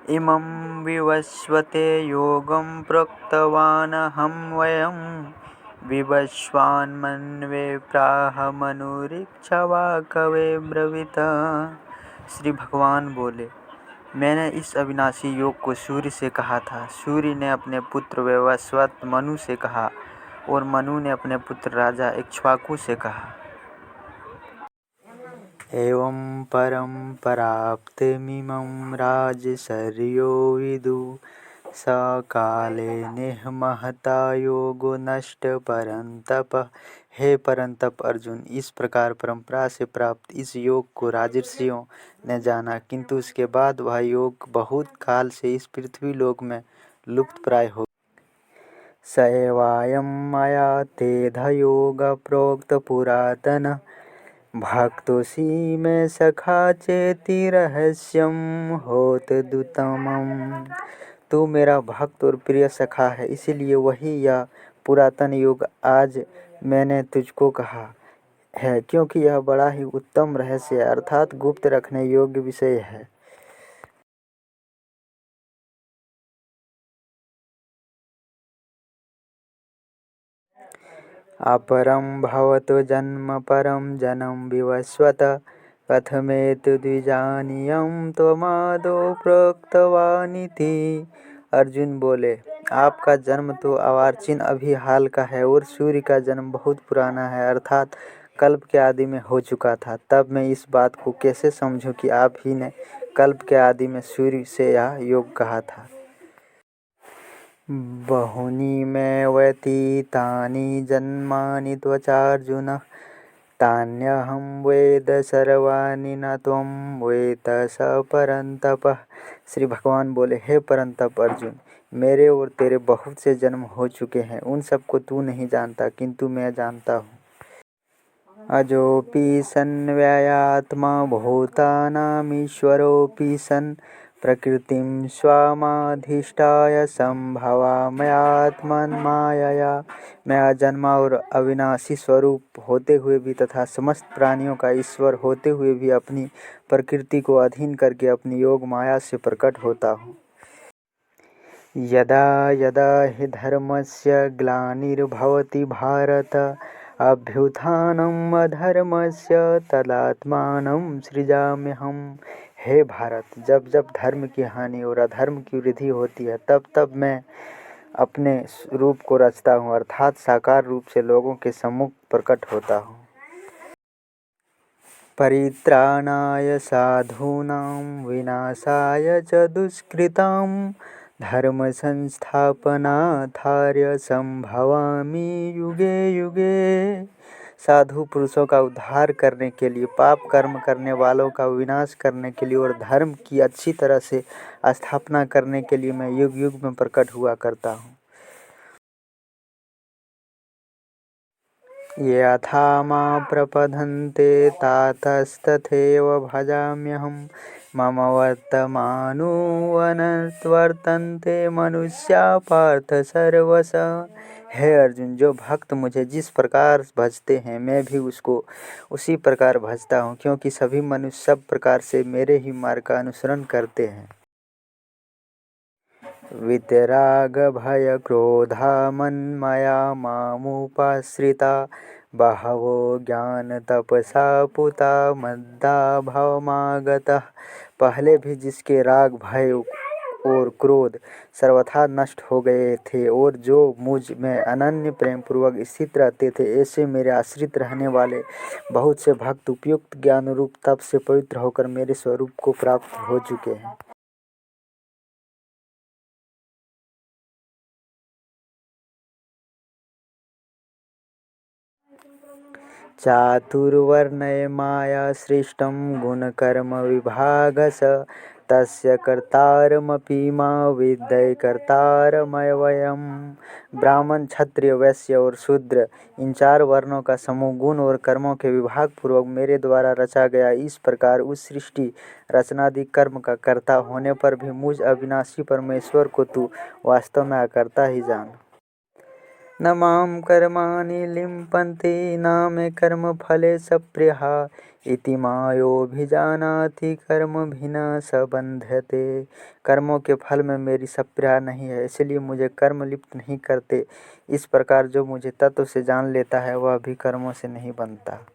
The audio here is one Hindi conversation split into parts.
इमं विवस्वते योगं प्रोक्तवानहं वयं विवस्वान्मन्वे प्राह मनुरिच्छवा कवे ब्रवीत। श्री भगवान बोले, मैंने इस अविनाशी योग को सूर्य से कहा था। सूर्य ने अपने पुत्र वैवस्वत मनु से कहा और मनु ने अपने पुत्र राजा इक्ष्वाकु से कहा। एवं परं पराप्तमिमं राजर्षयो विदु स काले निहमहता योगो नष्ट परंतप। हे परंतप अर्जुन, इस प्रकार परंपरा से प्राप्त इस योग को राजर्षियों ने जाना, किंतु उसके बाद वह योग बहुत काल से इस पृथ्वी लोक में लुप्त प्राय हो। स एवायं मया तेध योग प्रोक्त पुरातन भक्तोऽसि मे सखा चेति रहस्यम होत दुतमम्। तू मेरा भक्त और प्रिय सखा है, इसीलिए वही यह पुरातन योग आज मैंने तुझको कहा है, क्योंकि यह बड़ा ही उत्तम रहस्य अर्थात गुप्त रखने योग्य विषय है। अपरं भवतो जन्म परं जन्म विवस्वत कथमेतद्विजानीयं त्वमादौ प्रोक्तवानिति। अर्जुन बोले, आपका जन्म तो अर्वाचीन अभी हाल का है और सूर्य का जन्म बहुत पुराना है, अर्थात कल्प के आदि में हो चुका था। तब मैं इस बात को कैसे समझूं कि आप ही ने कल्प के आदि में सूर्य से यह योग कहा था। बहूनि मे व्यतीतानि जन्मानि त्वचार्जुन तान्यहं वेद सर्वाणि न त्वं वेत्स परन्तप। श्री भगवान बोले, हे परंतप अर्जुन, मेरे और तेरे बहुत से जन्म हो चुके हैं, उन सबको तू नहीं जानता, किंतु मैं जानता हूँ। अजोऽपि सन्व्ययात्मा भूतानामीश्वरोऽपि सन् प्रकृतिं स्वामाधिष्ठाय संभवाम्यात्मन्मायया। मैं अजन्मा और अविनाशी स्वरूप होते हुए भी तथा समस्त प्राणियों का ईश्वर होते हुए भी अपनी प्रकृति को अधीन करके अपनी योग माया से प्रकट होता हूँ। यदा यदा हि धर्मस्य ग्लानिर्भवति भारत अभ्युत्थानम् अधर्मस्य तदात्मानं सृजाम्यहम्। हे भारत, जब जब धर्म की हानि और अधर्म की वृद्धि होती है, तब तब मैं अपने रूप को रचता हूँ, अर्थात साकार रूप से लोगों के सम्मुख प्रकट होता हूँ। परित्राणाय साधूनां विनाशाय च दुष्कृतां धर्म संस्थापनार्थाय संभवामि युगे युगे। साधु पुरुषों का उद्धार करने के लिए, पाप कर्म करने वालों का विनाश करने के लिए और धर्म की अच्छी तरह से स्थापना करने के लिए मैं युग युग में प्रकट हुआ करता हूँ। यथा मां प्रपद्यन्ते तातस्तथैव भजाम्यहम्। मम वर्तमानुवर्तन्ते मनुष्या पार्थ सर्वशः। हे अर्जुन, जो भक्त मुझे जिस प्रकार भजते हैं, मैं भी उसको उसी प्रकार भजता हूँ, क्योंकि सभी मनुष्य सब प्रकार से मेरे ही मार्ग का अनुसरण करते हैं। वितराग भय क्रोधा मन्मया मामुपाश्रिता बहवो ज्ञान तपसा पुता मद्दा भवमागतः। पहले भी जिसके राग भय और क्रोध सर्वथा नष्ट हो गए थे और जो मुझ में अनन्य प्रेम पूर्वक स्थित रहते थे, ऐसे मेरे आश्रित रहने वाले बहुत से भक्त उपयुक्त ज्ञान रूप तप से पवित्र होकर मेरे स्वरूप को प्राप्त हो चुके हैं। चातुर्वर्ण्य माया सृष्टं गुणकर्म विभागस तस्य कर्तारमपि मां विद्यै कर्तारमव्ययम्। ब्राह्मण, क्षत्रिय, वैश्य और शूद्र, इन चार वर्णों का समूह गुण और कर्मों के विभाग पूर्वक मेरे द्वारा रचा गया। इस प्रकार उस सृष्टि रचनादि कर्म का कर्ता होने पर भी मुझ अविनाशी परमेश्वर को तू वास्तव में अकर्ता ही जान। न मां कर्माणि लिम्पन्ते न मे कर्मफले सप्रियः इति मायोभिजानाति कर्मभिः स बन्ध्यते। कर्मों के फल में मेरी सप्रिया नहीं है, इसलिए मुझे कर्म लिप्त नहीं करते। इस प्रकार जो मुझे तत्व से जान लेता है वह भी कर्मों से नहीं बनता।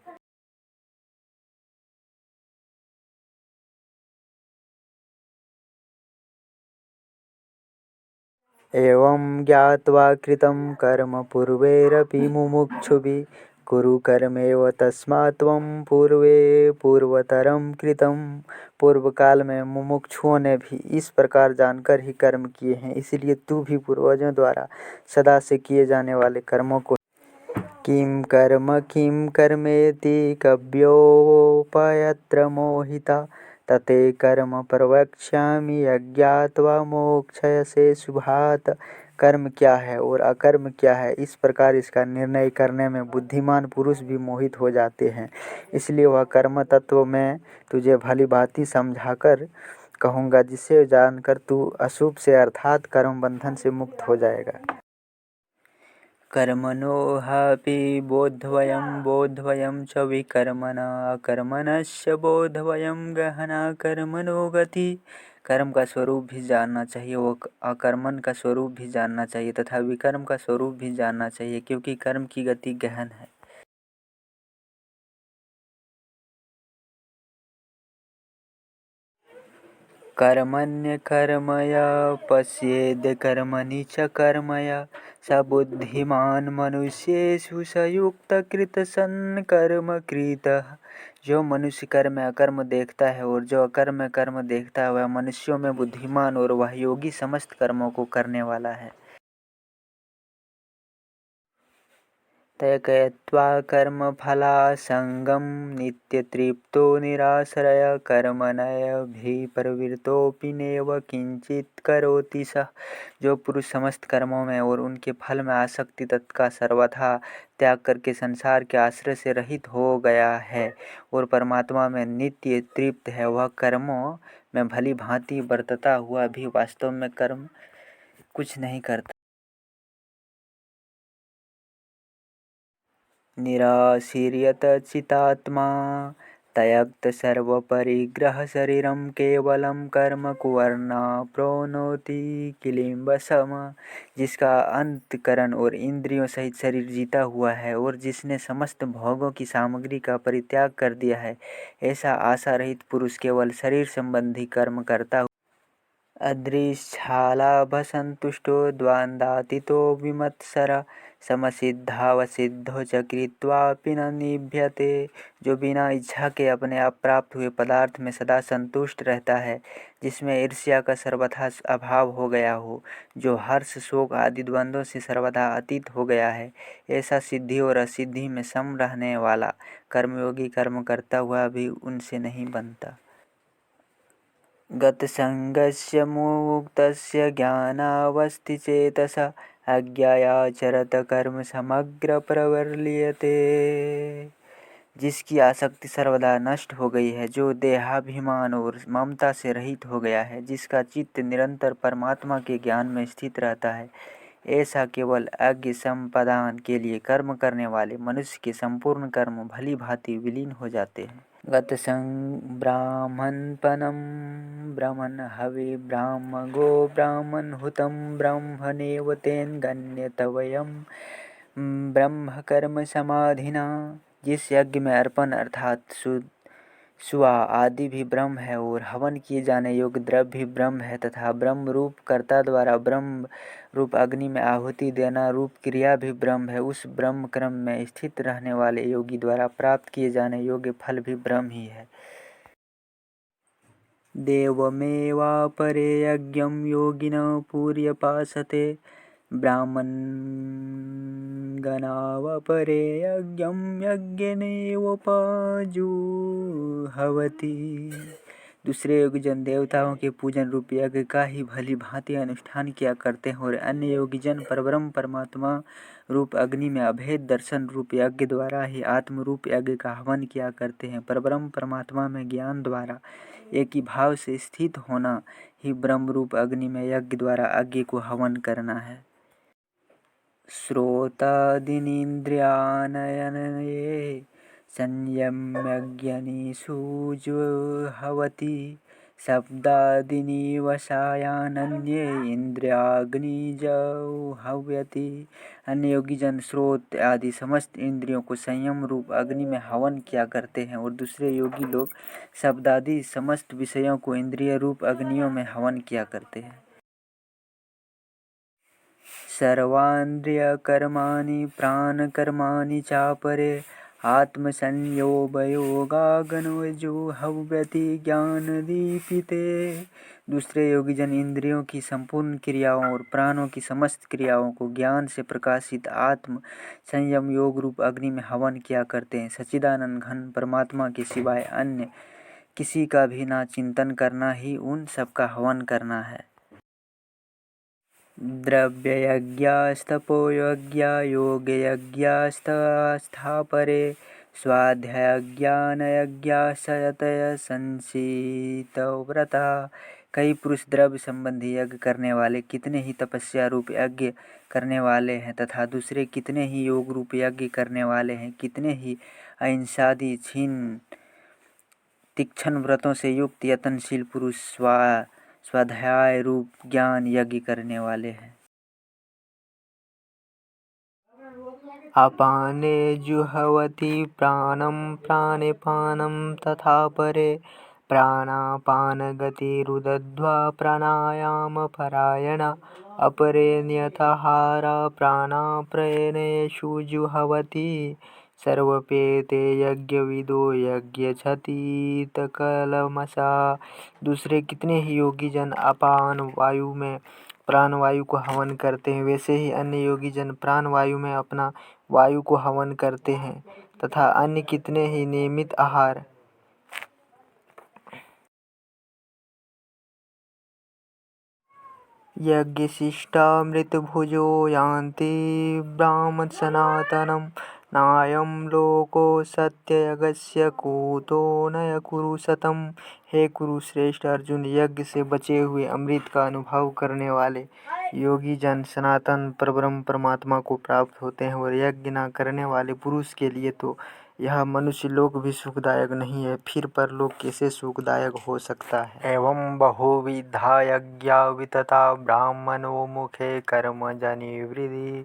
एवं ज्ञात्वा कृतं कर्म पूर्वैरपि मुमुक्षुभिः कुरु कर्मेव तस्मात् त्वं पूर्वे पूर्वतरं कृतं। पूर्व काल में मुमुक्षुओं ने भी इस प्रकार जानकर ही कर्म किए हैं, इसलिए तू भी पूर्वजों द्वारा सदा से किए जाने वाले कर्मों को किं कर्मेति कव्योपयत्र मोहिता तते कर्म प्रवक्ष्यामि यज्ञात्वा मोक्षयसे शुभात्। कर्म क्या है और अकर्म क्या है, इस प्रकार इसका निर्णय करने में बुद्धिमान पुरुष भी मोहित हो जाते हैं। इसलिए वह कर्म तत्व में तुझे भली भांति समझाकर कहूँगा, जिसे जानकर तू अशुभ से अर्थात कर्म बंधन से मुक्त हो जाएगा। कर्मणो ह्यपि बोधवयं च विकर्मणा अकर्मणस्य बोधवयं गहना कर्मणो गति। कर्म का स्वरूप भी जानना चाहिए, वो अकर्मण का स्वरूप भी जानना चाहिए तथा विकर्म का स्वरूप भी जानना चाहिए, क्योंकि कर्म की गति गहन है। कर्मण्यकर्मया पश्येद् कर्मणि च कर्मया स बुद्धिमान मनुष्येषु स युक्तकृतसन् कर्मकृतः। जो मनुष्य कर्म में अकर्म देखता है और जो अकर्म में कर्म देखता है वह मनुष्यों में बुद्धिमान और वह योगी समस्त कर्मों को करने वाला है। त्यक्त्वा कर्मफलासङ्गं नित्यतृप्तो निराश्रय कर्मण्यभिप्रवृत्तोऽपि नैव किंचित् करोति सः। जो पुरुष समस्त कर्मों में और उनके फल में आसक्ति तत्का सर्वथा त्याग करके संसार के आश्रय से रहित हो गया है और परमात्मा में नित्य तृप्त है, वह कर्मों में भली भांति बरतता हुआ भी वास्तव में कर्म कुछ नहीं करता। निराशीर्यत चितात्मा त्यक्त सर्वपरिग्रह शरीरं केवलं कर्म कुर्वन्ना प्रोनोति किलिम्बसम। जिसका अंतकरण और इंद्रियों सहित शरीर जीता हुआ है और जिसने समस्त भोगों की सामग्री का परित्याग कर दिया है, ऐसा आशा रहित पुरुष केवल शरीर संबंधी कर्म करता हुआ अदृच्छालाभसन्तुष्टो द्वन्द्वातीतो विमत्सरः समसिद्धावसिद्धौ च कृत्वापि न निभ्यते। जो बिना इच्छा के अपने आप प्राप्त हुए पदार्थ में सदा संतुष्ट रहता है, जिसमें ईर्ष्या का सर्वथा अभाव हो गया हो, जो हर्ष शोक आदि द्वंद्वों से सर्वथा अतीत हो गया है, ऐसा सिद्धि और असिद्धि में सम रहने वाला कर्मयोगी कर्म करता हुआ भी उनसे नहीं बनता। गतसंगस्य मुक्तस्य ज्ञानावस्थिचेतसा अज्ञायाचरत कर्म समग्र प्रवर्ल्यते। जिसकी आसक्ति सर्वदा नष्ट हो गई है, जो देहाभिमान और ममता से रहित हो गया है, जिसका चित्त निरंतर परमात्मा के ज्ञान में स्थित रहता है, ऐसा केवल अज्ञ संपादन के लिए कर्म करने वाले मनुष्य के संपूर्ण कर्म भली भांति विलीन हो जाते हैं। गतसंग ब्राह्मणपनं ब्रह्मन् हवि ब्राह्म गो ब्राह्मण हुतं ब्रह्मणेव तेन गण्यतव्यं ब्रह्म कर्म समाधिना। जिस यज्ञ में अर्पण अर्थात सुआ आदि भी ब्रह्म है और हवन किए जाने योग्य द्रव्य भी ब्रह्म है तथा ब्रह्म रूप कर्ता द्वारा ब्रह्म रूप अग्नि में आहुति देना रूप क्रिया भी ब्रह्म है, उस ब्रह्म क्रम में स्थित रहने वाले योगी द्वारा प्राप्त किए जाने योग्य फल भी ब्रह्म ही है। देवमेवापरे यज्ञं योगिनः पर्युपासते ब्राह्मणगणावपरे यज्ञं यज्ञेनैवोपजुह्वति। दूसरे योगीजन देवताओं के पूजन रूप यज्ञ का ही भली भांति अनुष्ठान किया करते हैं और अन्य योगीजन परब्रह्म परमात्मा रूप अग्नि में अभेद दर्शन रूप यज्ञ द्वारा ही आत्म रूप यज्ञ का हवन किया करते हैं। परब्रह्म परमात्मा में ज्ञान द्वारा एक ही भाव से स्थित होना ही ब्रह्म रूप अग्नि में यज्ञ द्वारा यज्ञ को हवन करना है। श्रोतादीनिन्द्रियाण्यनये संयम्यग्निषु जुह्वति शब्दादीनि वशायानन्ये इंद्रियाग्निजुह्वति। अन्य योगी जन स्रोत आदि समस्त इंद्रियों को संयम रूप अग्नि में हवन किया करते हैं और दूसरे योगी लोग शब्दादि समस्त विषयों को इंद्रिय रूप अग्नियों में हवन किया करते हैं। सर्वान्द्रियकर्माणि प्राणकर्माणि चापरे आत्मसंयोगयोगाग्नोजुह्वति ज्ञानदीपिते। दूसरे योगी जन इंद्रियों की संपूर्ण क्रियाओं और प्राणों की समस्त क्रियाओं को ज्ञान से प्रकाशित आत्म संयम योग रूप अग्नि में हवन किया करते हैं। सच्चिदानंद घन परमात्मा के सिवाय अन्य किसी का भी ना चिंतन करना ही उन सबका हवन करना है। द्रव्ययज्ञस्तपोयज्ञ योगयज्ञस्तस्थापरे स्वाध्यायज्ञानयज्ञ संसितव्रता। कई पुरुष द्रव्य संबंधी यज्ञ करने वाले, कितने ही तपस्या रूप यज्ञ करने वाले हैं तथा दूसरे कितने ही योग रूप यज्ञ करने वाले हैं। कितने ही अहिंसादि तीक्ष्ण व्रतों से युक्त यत्नशील पुरुष स्वाध्याय रूप ज्ञान यज्ञ करने वाले हैं। अपाने जुह्वति प्राणं प्राणे पानं तथा परे प्राणापानगतिरुदध्वा प्राणायामपरायण अपरे नियताहार प्राणाप्रयणेषु जुह्वति सर्वपेते यज्ञविदो यज्ञक्षतीतकलमसा। दूसरे कितने ही योगी जन अपान वायु में प्राणवायु को हवन करते हैं, वैसे ही अन्य योगी जन प्राणवायु में अपना वायु को हवन करते हैं तथा अन्य कितने ही नियमित आहार यज्ञशिष्टामृतभुजो यान्ति ब्राह्मण सनातनं नायं लोको सत्ययज्ञस्य कुतो न कुरु शतम्। हे कुरुश्रेष्ठ अर्जुन, यज्ञ से बचे हुए अमृत का अनुभव करने वाले योगी जन सनातन परब्रह्म परमात्मा को प्राप्त होते हैं और यज्ञ न करने वाले पुरुष के लिए तो यह मनुष्य लोक भी सुखदायक नहीं है, फिर परलोक कैसे सुखदायक हो सकता है। एवं बहुविधा यज्ञा वितता ब्राह्मणो मुखे कर्मजनि वृद्धि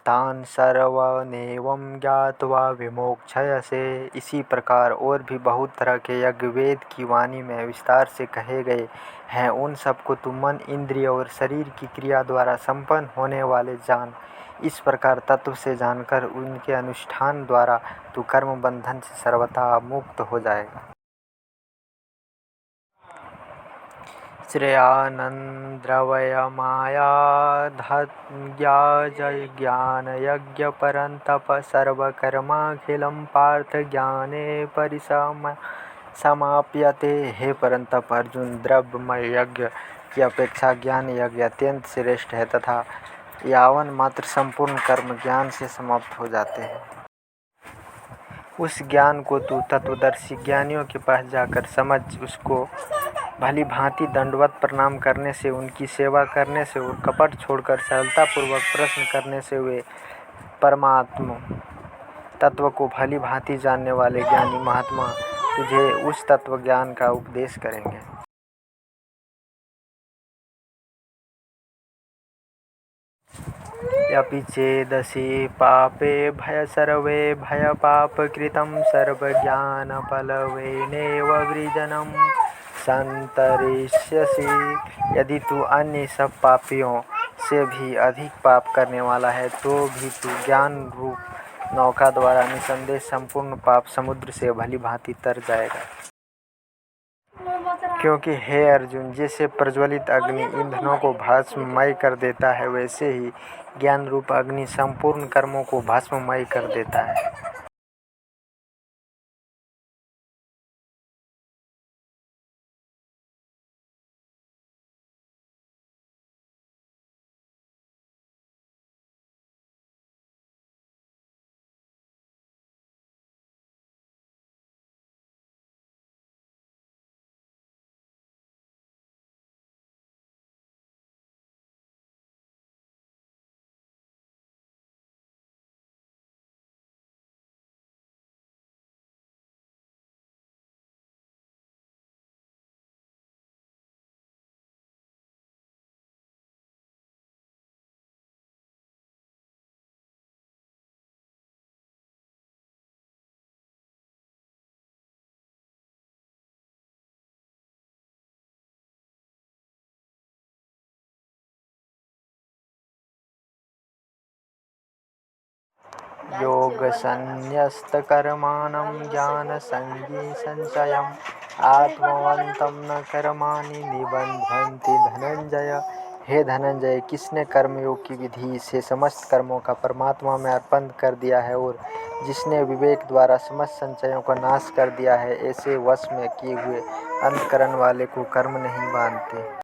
तान सर्वनेवं ज्ञात्वा विमोक्षयसे। इसी प्रकार और भी बहुत तरह के यज्ञ वेद की वाणी में विस्तार से कहे गए हैं, उन सबको तू मन इंद्रिय और शरीर की क्रिया द्वारा संपन्न होने वाले जान। इस प्रकार तत्व से जानकर उनके अनुष्ठान द्वारा तू कर्म बंधन से सर्वथा मुक्त हो जाएगा। श्रेयानन्द्रवयमायाधज्ञानयज्ञपरन्तप सर्वकर्माखिलं पार्थ ज्ञाने समाप्यते। हे परंतप अर्जुन, द्रव्यमय यज्ञ की अपेक्षा ज्ञान यज्ञ अत्यंत श्रेष्ठ है तथा यावन मात्र संपूर्ण कर्म ज्ञान से समाप्त हो जाते हैं। उस ज्ञान को तू तत्वदर्शी ज्ञानियों के पास जाकर समझ। उसको भली भांति दंडवत प्रणाम करने से, उनकी सेवा करने से और कपट छोड़कर सरलतापूर्वक प्रश्न करने से वे परमात्मा तत्व को भली भांति जानने वाले ज्ञानी महात्मा तुझे उस तत्व ज्ञान का उपदेश करेंगे। यपि चेदसि पापे भय सर्वे भय पाप कृतं सर्वज्ञानफलवेनैव वृजनं संतरिष्यसि। यदि तू अन्य सब पापियों से भी अधिक पाप करने वाला है तो भी तू ज्ञान रूप नौका द्वारा निसंदेह संपूर्ण पाप समुद्र से भली भांति तर जाएगा। क्योंकि हे अर्जुन, जैसे प्रज्वलित अग्नि ईंधनों को भस्ममय कर देता है, वैसे ही ज्ञान रूप अग्नि संपूर्ण कर्मों को भस्ममय कर देता है। योगसन्न्यस्तकर्माणं ज्ञानसंज्ञसंशयम् आत्मवन्तं न कर्माणि निबध्नन्ति धनंजय। हे धनंजय, किसने कर्मयोग की विधि से समस्त कर्मों का परमात्मा में अर्पण कर दिया है और जिसने विवेक द्वारा समस्त संचयों का नाश कर दिया है, ऐसे वश में किए हुए अंतःकरण वाले को कर्म नहीं बांधते।